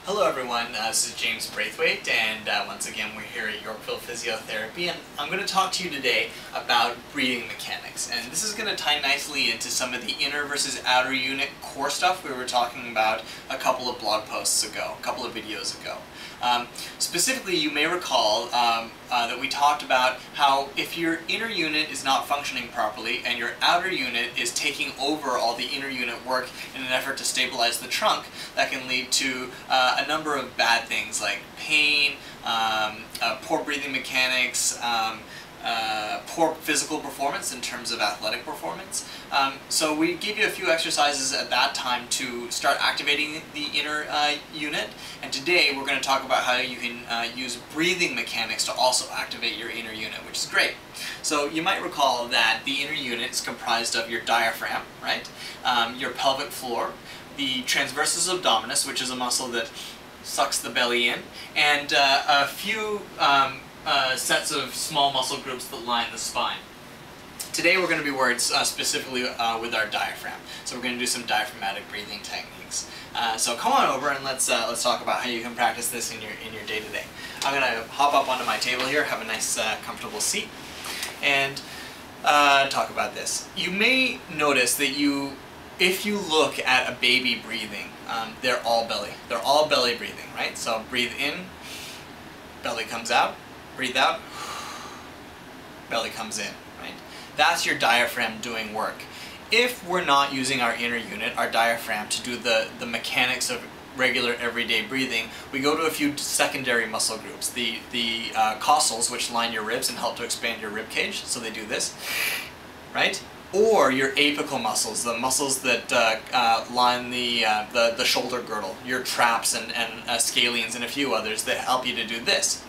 Hello everyone, this is James Braithwaite, and once again we're here at Yorkville Physiotherapy, and I'm going to talk to you today about breathing mechanics. And this is going to tie nicely into some of the inner versus outer unit core stuff we were talking about a couple of blog posts ago, a couple of videos ago. Specifically, you may recall that we talked about how if your inner unit is not functioning properly and your outer unit is taking over all the inner unit work in an effort to stabilize the trunk, that can lead to a number of bad things like pain, poor breathing mechanics, poor physical performance in terms of athletic performance. So we gave you a few exercises at that time to start activating the inner unit, and today we're going to talk about how you can use breathing mechanics to also activate your inner unit, which is great. So you might recall that the inner unit is comprised of your diaphragm, right? Your pelvic floor, the transversus abdominis, which is a muscle that sucks the belly in, and a few sets of small muscle groups that line the spine. Today we're going to be working specifically with our diaphragm. So we're going to do some diaphragmatic breathing techniques. So come on over and let's talk about how you can practice this in your day-to-day. I'm going to hop up onto my table here, have a nice comfortable seat, and talk about this. You may notice that if you look at a baby breathing, they're all belly. They're all belly breathing, right? So breathe in, belly comes out. Breathe out, belly comes in, right? That's your diaphragm doing work. If we're not using our inner unit, our diaphragm, to do the mechanics of regular everyday breathing, we go to a few secondary muscle groups. The costals, which line your ribs and help to expand your rib cage, so they do this, right? Or your apical muscles, the muscles that line the shoulder girdle, your traps and scalenes and a few others that help you to do this.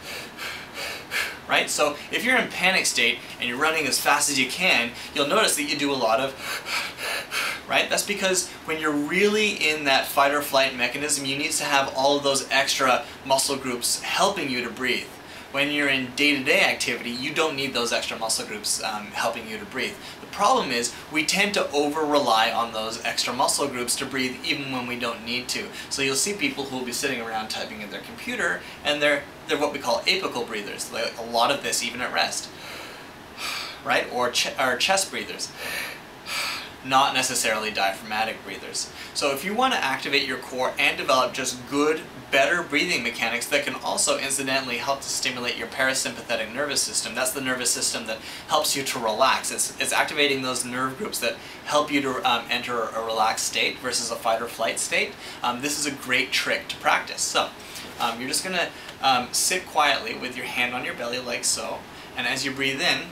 Right? So if you're in panic state and you're running as fast as you can, you'll notice that you do a lot of, right? That's because when you're really in that fight or flight mechanism, you need to have all of those extra muscle groups helping you to breathe. When you're in day-to-day activity, you don't need those extra muscle groups helping you to breathe. The problem is we tend to over-rely on those extra muscle groups to breathe even when we don't need to. So you'll see people who will be sitting around typing in their computer, and they're what we call apical breathers. Like a lot of this even at rest, right? Or chest breathers. Not necessarily diaphragmatic breathers. So if you want to activate your core and develop just good, better breathing mechanics that can also incidentally help to stimulate your parasympathetic nervous system, that's the nervous system that helps you to relax. It's activating those nerve groups that help you to enter a relaxed state versus a fight or flight state. This is a great trick to practice. So you're just going to sit quietly with your hand on your belly like so, and as you breathe in,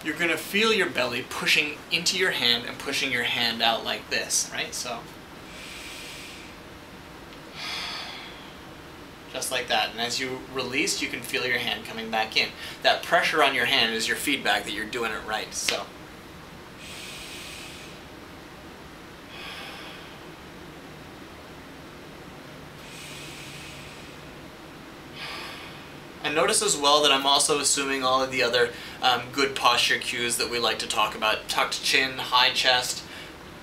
you're going to feel your belly pushing into your hand and pushing your hand out like this, right? So, just like that. And as you release, you can feel your hand coming back in. That pressure on your hand is your feedback that you're doing it right. So, and notice as well that I'm also assuming all of the other good posture cues that we like to talk about. Tucked chin, high chest,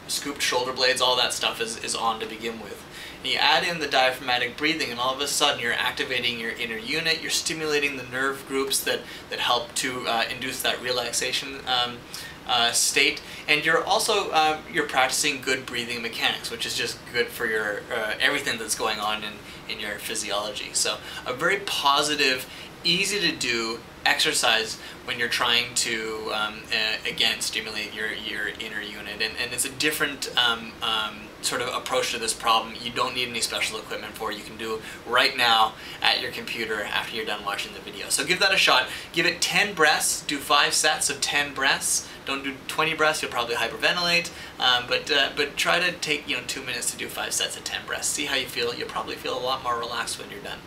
scooped shoulder blades, all that stuff is on to begin with. And you add in the diaphragmatic breathing, and all of a sudden you're activating your inner unit, you're stimulating the nerve groups that help to induce that relaxation state, and you're also you're practicing good breathing mechanics, which is just good for your everything that's going on in your physiology. So a very positive, easy to do exercise when you're trying to again stimulate your inner unit, and it's a different sort of approach to this problem. You don't need any special equipment for it. You can do right now at your computer after you're done watching the video. So give that a shot. Give it 10 breaths. Do 5 sets of 10 breaths. Don't do 20 breaths. You'll probably hyperventilate. But try to take 2 minutes to do 5 sets of 10 breaths. See how you feel. You'll probably feel a lot more relaxed when you're done.